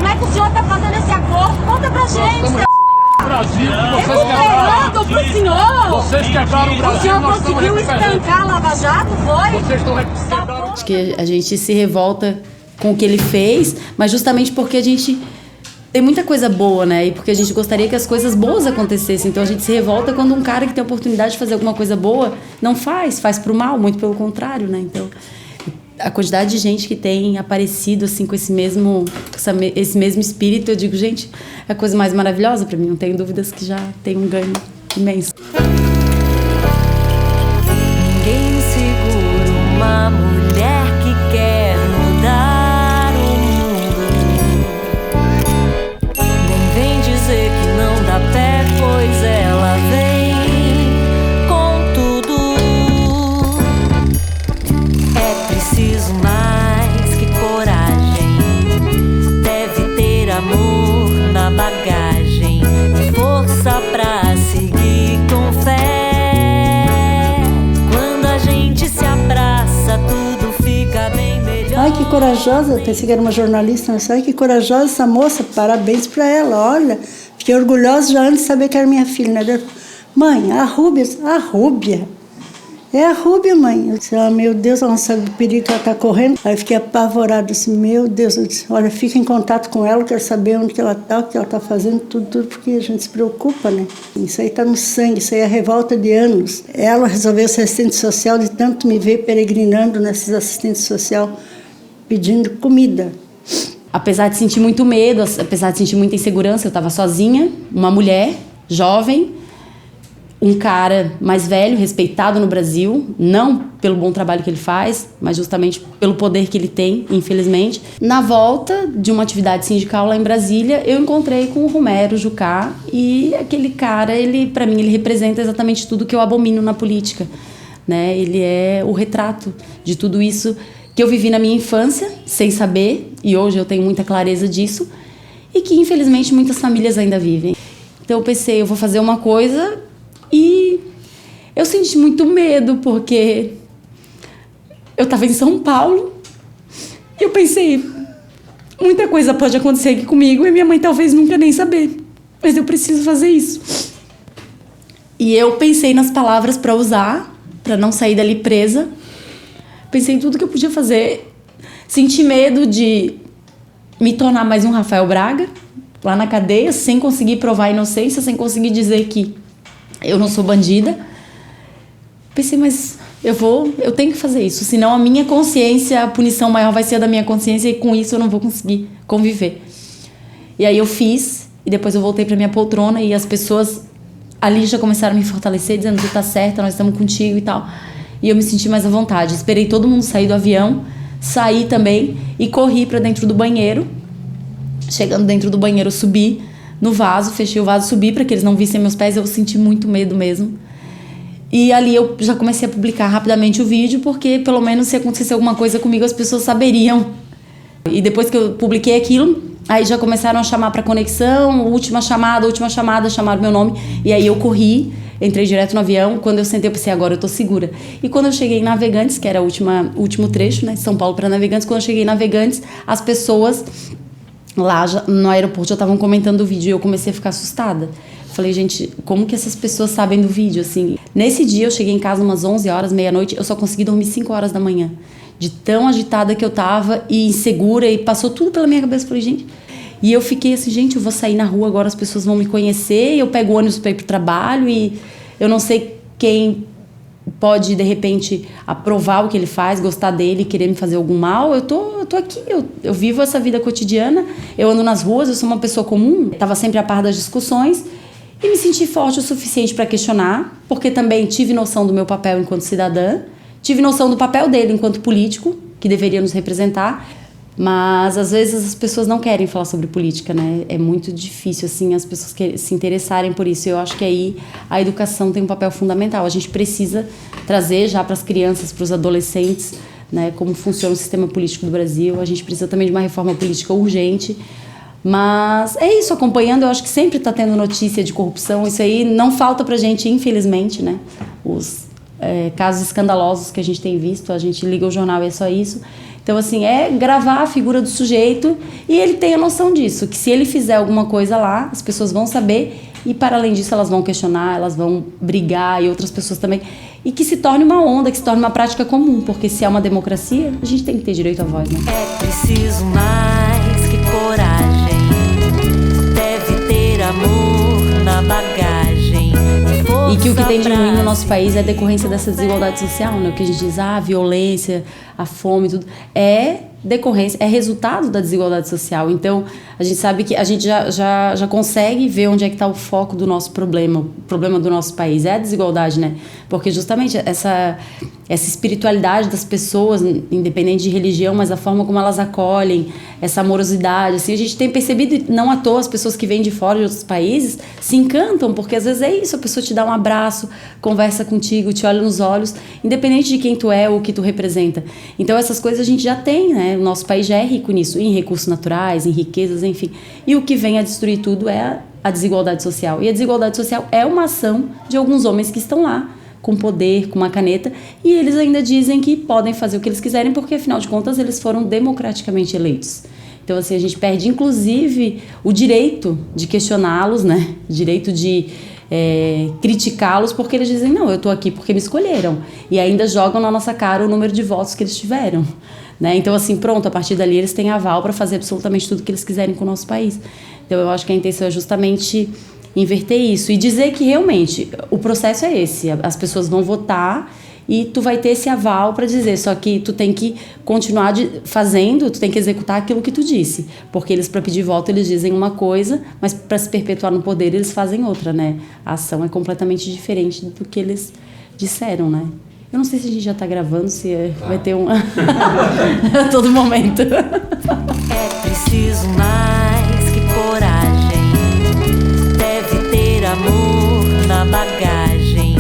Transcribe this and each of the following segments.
Como é que o senhor está fazendo esse acordo? Conta pra gente, seu... Brasil, recuperando pro senhor. Vocês quebraram o Brasil. O senhor conseguiu estancar a Lava Jato, foi? Vocês estão recuperando. Acho que a gente se revolta com o que ele fez, mas justamente porque a gente tem muita coisa boa, né? E porque a gente gostaria que as coisas boas acontecessem. Então a gente se revolta quando um cara que tem a oportunidade de fazer alguma coisa boa não faz pro mal, muito pelo contrário, né? Então a quantidade de gente que tem aparecido assim com esse mesmo espírito, eu digo, gente, é a coisa mais maravilhosa para mim. Não tenho dúvidas que já tem um ganho imenso. Ninguém segura uma mulher que quer mudar o mundo. Nem vem dizer que não dá pé, pois ela vem com tudo. É preciso mais que coragem, deve ter amor na bagagem e força pra seguir com fé. Quando a gente se abraça, tudo fica bem melhor. Ai, que corajosa, eu pensei que era uma jornalista, mas ai, que corajosa essa moça, parabéns pra ela, olha, fiquei orgulhosa já antes de saber que era minha filha, né? Mãe, a Rúbia, é a Rúbia, mãe. Eu disse, meu Deus, ela não sabe do perigo que ela está correndo. Aí eu fiquei apavorada, assim, meu Deus. Eu disse, olha, fica em contato com ela, quero saber onde que ela está, o que ela está fazendo, tudo, porque a gente se preocupa, né? Isso aí está no sangue, isso aí é a revolta de anos. Ela resolveu ser assistente social, de tanto me ver peregrinando nesses assistentes social, pedindo comida. Apesar de sentir muito medo, apesar de sentir muita insegurança, eu estava sozinha, uma mulher, jovem, um cara mais velho, respeitado no Brasil, não pelo bom trabalho que ele faz, mas justamente pelo poder que ele tem, infelizmente. Na volta de uma atividade sindical lá em Brasília, eu encontrei com o Romero Jucá, e aquele cara, para mim, ele representa exatamente tudo que eu abomino na política, né? Ele é o retrato de tudo isso que eu vivi na minha infância, sem saber, e hoje eu tenho muita clareza disso, e que infelizmente muitas famílias ainda vivem. Então eu pensei, eu vou fazer uma coisa. E eu senti muito medo, porque eu estava em São Paulo e eu pensei, muita coisa pode acontecer aqui comigo e minha mãe talvez nunca nem saber, mas eu preciso fazer isso. E eu pensei nas palavras para usar, para não sair dali presa. Pensei em tudo que eu podia fazer. Senti medo de me tornar mais um Rafael Braga, lá na cadeia, sem conseguir provar a inocência, sem conseguir dizer que eu não sou bandida. Pensei, mas eu tenho que fazer isso, senão a minha consciência, a punição maior vai ser a da minha consciência e com isso eu não vou conseguir conviver. E aí eu fiz, e depois eu voltei para minha poltrona e as pessoas ali já começaram a me fortalecer, dizendo que tá certa, nós estamos contigo e tal. E eu me senti mais à vontade. Esperei todo mundo sair do avião, saí também e corri para dentro do banheiro. Chegando dentro do banheiro, eu subi no vaso, fechei o vaso, subi para que eles não vissem meus pés. Eu senti muito medo mesmo. E ali eu já comecei a publicar rapidamente o vídeo, porque pelo menos se acontecesse alguma coisa comigo, as pessoas saberiam. E depois que eu publiquei aquilo, aí já começaram a chamar para conexão, última chamada, chamaram meu nome. E aí eu corri, entrei direto no avião. Quando eu sentei, eu pensei, agora eu tô segura. E quando eu cheguei em Navegantes, que era o último trecho, né, de São Paulo para Navegantes, quando eu cheguei em Navegantes, as pessoas lá no aeroporto já estavam comentando o vídeo e eu comecei a ficar assustada. Falei, gente, como que essas pessoas sabem do vídeo, assim? Nesse dia eu cheguei em casa umas 11 horas, meia-noite, eu só consegui dormir 5 horas da manhã. De tão agitada que eu tava e insegura, e passou tudo pela minha cabeça. Falei, gente... E eu fiquei assim, gente, eu vou sair na rua, agora as pessoas vão me conhecer, e eu pego o ônibus para ir pro trabalho, e eu não sei quem pode, de repente, aprovar o que ele faz, gostar dele, querer me fazer algum mal. Eu tô aqui, eu vivo essa vida cotidiana, eu ando nas ruas, eu sou uma pessoa comum, estava sempre a par das discussões, e me senti forte o suficiente para questionar, porque também tive noção do meu papel enquanto cidadã, tive noção do papel dele enquanto político, que deveria nos representar, mas às vezes as pessoas não querem falar sobre política, né? É muito difícil, assim, as pessoas se interessarem por isso. Eu acho que aí a educação tem um papel fundamental. A gente precisa trazer já para as crianças, para os adolescentes, né, como funciona o sistema político do Brasil. A gente precisa também de uma reforma política urgente. Mas é isso, acompanhando, eu acho que sempre está tendo notícia de corrupção. Isso aí não falta pra gente, infelizmente, né? Os casos escandalosos que a gente tem visto, a gente liga o jornal e é só isso. Então, assim, é gravar a figura do sujeito e ele tem a noção disso, que se ele fizer alguma coisa lá, as pessoas vão saber e, para além disso, elas vão questionar, elas vão brigar e outras pessoas também. E que se torne uma onda, que se torne uma prática comum, porque se é uma democracia, a gente tem que ter direito à voz, né? É preciso mais que coragem, deve ter amor na bagagem. E que o que tem de ruim no nosso país é decorrência dessa desigualdade social, né? O que a gente diz, a violência, a fome, tudo, é decorrência, é resultado da desigualdade social. Então, a gente sabe que a gente já consegue ver onde é que está o foco do nosso problema, o problema do nosso país, é a desigualdade, né? Porque justamente essa espiritualidade das pessoas, independente de religião, mas a forma como elas acolhem, essa amorosidade, assim, a gente tem percebido, não à toa, as pessoas que vêm de fora de outros países se encantam, porque às vezes é isso, a pessoa te dá um abraço, conversa contigo, te olha nos olhos, independente de quem tu é ou o que tu representa. Então essas coisas a gente já tem, né? O nosso país já é rico nisso, em recursos naturais, em riquezas, enfim. E o que vem a destruir tudo é a desigualdade social. E a desigualdade social é uma ação de alguns homens que estão lá, com poder, com uma caneta, e eles ainda dizem que podem fazer o que eles quiserem, porque afinal de contas eles foram democraticamente eleitos. Então assim, a gente perde inclusive o direito de questioná-los, né? O direito de criticá-los, porque eles dizem, não, eu tô aqui porque me escolheram. E ainda jogam na nossa cara o número de votos que eles tiveram. Né? Então assim, pronto, a partir dali eles têm aval para fazer absolutamente tudo que eles quiserem com o nosso país. Então eu acho que a intenção é justamente inverter isso e dizer que realmente o processo é esse, as pessoas vão votar e tu vai ter esse aval para dizer, só que tu tem que continuar fazendo, tu tem que executar aquilo que tu disse, porque eles, para pedir voto, eles dizem uma coisa, mas para se perpetuar no poder eles fazem outra, né? A ação é completamente diferente do que eles disseram, né? Eu não sei se a gente já tá gravando, se vai ter um a todo momento. É preciso mais que coragem, deve ter amor na bagagem.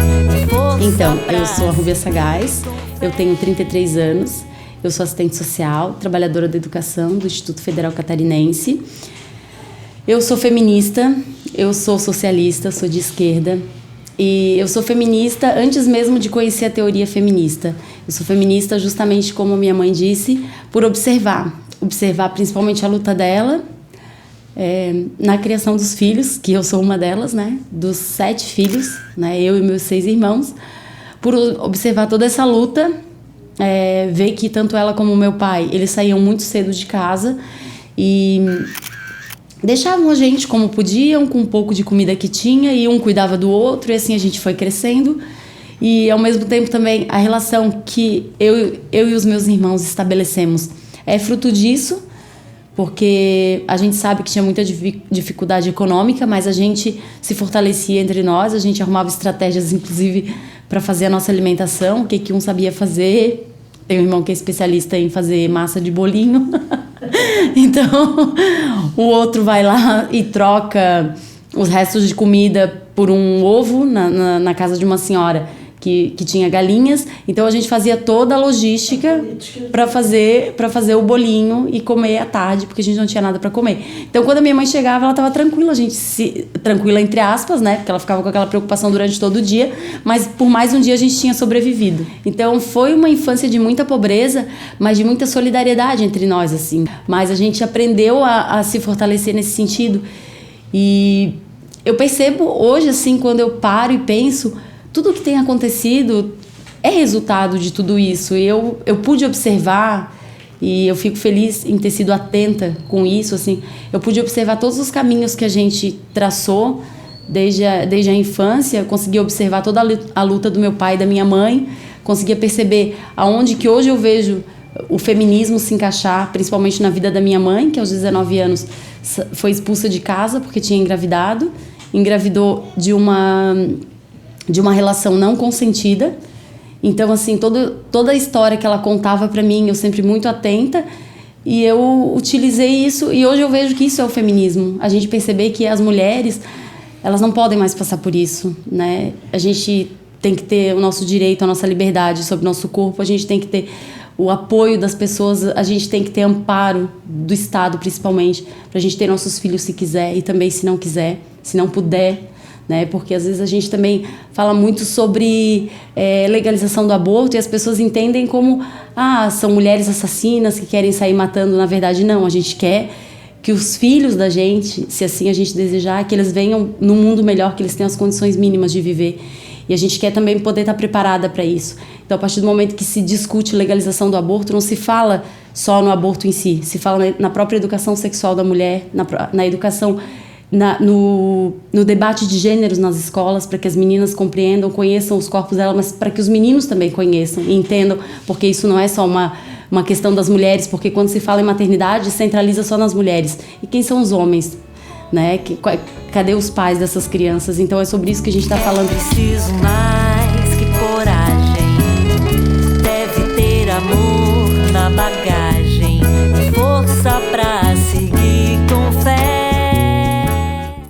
Então, eu sou a Rúbia Sagaz, eu tenho 33 anos, eu sou assistente social, trabalhadora da educação do Instituto Federal Catarinense. Eu sou feminista, eu sou socialista, sou de esquerda. E eu sou feminista antes mesmo de conhecer a teoria feminista. Eu sou feminista justamente como minha mãe disse, por observar principalmente a luta dela na criação dos filhos, que eu sou uma delas, né? Dos 7 filhos, né? Eu e meus 6 irmãos, por observar toda essa luta, ver que tanto ela como o meu pai, eles saíam muito cedo de casa e deixavam a gente como podiam, com um pouco de comida que tinha, e um cuidava do outro, e assim a gente foi crescendo. E ao mesmo tempo também a relação que eu e os meus irmãos estabelecemos é fruto disso, porque a gente sabe que tinha muita dificuldade econômica, mas a gente se fortalecia entre nós, a gente arrumava estratégias, inclusive, para fazer a nossa alimentação, o que um sabia fazer. Tem um irmão que é especialista em fazer massa de bolinho. Então, o outro vai lá e troca os restos de comida por um ovo na casa de uma senhora que tinha galinhas. Então, a gente fazia toda a logística para fazer o bolinho e comer à tarde, porque a gente não tinha nada para comer. Então, quando a minha mãe chegava, ela estava tranquila, tranquila entre aspas, né? Porque ela ficava com aquela preocupação durante todo o dia, mas por mais um dia a gente tinha sobrevivido. Então, foi uma infância de muita pobreza, mas de muita solidariedade entre nós, assim. Mas a gente aprendeu a se fortalecer nesse sentido. E eu percebo hoje, assim, quando eu paro e penso, tudo que tem acontecido é resultado de tudo isso. E eu pude observar, e eu fico feliz em ter sido atenta com isso, assim. Eu pude observar todos os caminhos que a gente traçou desde a infância. Eu consegui observar toda a luta do meu pai e da minha mãe. Conseguia perceber aonde que hoje eu vejo o feminismo se encaixar, principalmente na vida da minha mãe, que aos 19 anos foi expulsa de casa porque tinha engravidou de uma relação não consentida. Então, assim, toda a história que ela contava pra mim, eu sempre muito atenta, e eu utilizei isso, e hoje eu vejo que isso é o feminismo. A gente perceber que as mulheres, elas não podem mais passar por isso, né? A gente tem que ter o nosso direito, a nossa liberdade sobre o nosso corpo, a gente tem que ter o apoio das pessoas, a gente tem que ter amparo do Estado, principalmente, pra gente ter nossos filhos se quiser, e também se não quiser, se não puder, né? Porque às vezes a gente também fala muito sobre legalização do aborto e as pessoas entendem como são mulheres assassinas que querem sair matando. Na verdade, não. A gente quer que os filhos da gente, se assim a gente desejar, que eles venham num mundo melhor, que eles tenham as condições mínimas de viver. E a gente quer também poder estar preparada para isso. Então, a partir do momento que se discute legalização do aborto, não se fala só no aborto em si, se fala na própria educação sexual da mulher, na educação, no debate de gêneros nas escolas, para que as meninas compreendam, conheçam os corpos delas, mas para que os meninos também conheçam e entendam, porque isso não é só uma questão das mulheres, porque quando se fala em maternidade, centraliza só nas mulheres. E quem são os homens? Né? Cadê os pais dessas crianças? Então é sobre isso que a gente está falando. Preciso mais que coragem, deve ter amor na bagagem e força pra